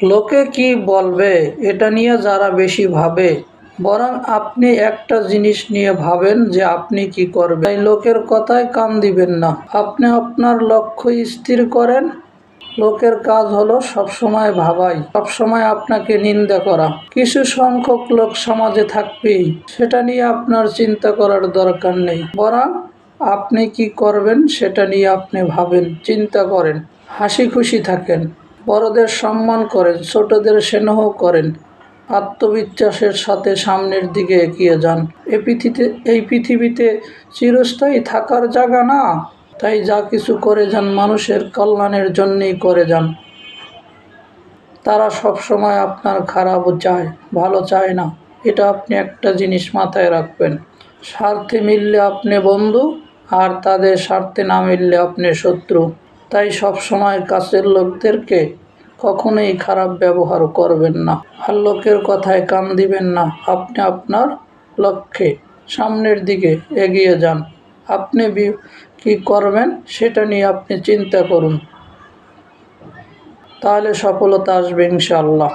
লোকে কি বলবে এটা নিয়ে যারা বেশি ভাবে, বরং আপনি একটা জিনিস নিয়ে ভাবেন যে আপনি কি করবেন। তাই লোকের কথায় কান দিবেন না, আপনি আপনার লক্ষ্য স্থির করেন। লোকের কাজ হলো সবসময় ভাবাই, সবসময় আপনাকে নিন্দা করা। কিছু সংখ্যক লোক সমাজে থাকবেই, সেটা নিয়ে আপনার চিন্তা করার দরকার নেই, বরং আপনি কি করবেন সেটা নিয়ে আপনি ভাবেন, চিন্তা করেন, হাসি খুশি থাকেন, বড়দের সম্মান করেন, ছোটদের স্নেহ করেন, আত্মবিশ্বাসের সাথে সামনের দিকে এগিয়ে যান। এই পৃথিবীতে চিরস্থায়ী থাকার জায়গা না, তাই যা কিছু করে যান মানুষের কল্যাণের জন্যই করে যান। তারা সব সময় আপনার খারাপ চায়, ভালো চায় না। এটা আপনি একটা জিনিস মাথায় রাখবেন, স্বার্থে মিললে আপনি বন্ধু, আর তাদের স্বার্থে না মিললে আপনি শত্রু। তাই সব সময় কাছের লোকদেরকে কখনোই খারাপ ব্যবহার করবেন না, আর লোকের কথায় কান দিবেন না। আপনি আপনার লক্ষ্যে সামনের দিকে এগিয়ে যান। আপনি কি করবেন সেটা নিয়ে আপনি চিন্তা করুন, তাহলে সফলতা আসবে ইনশাআল্লাহ।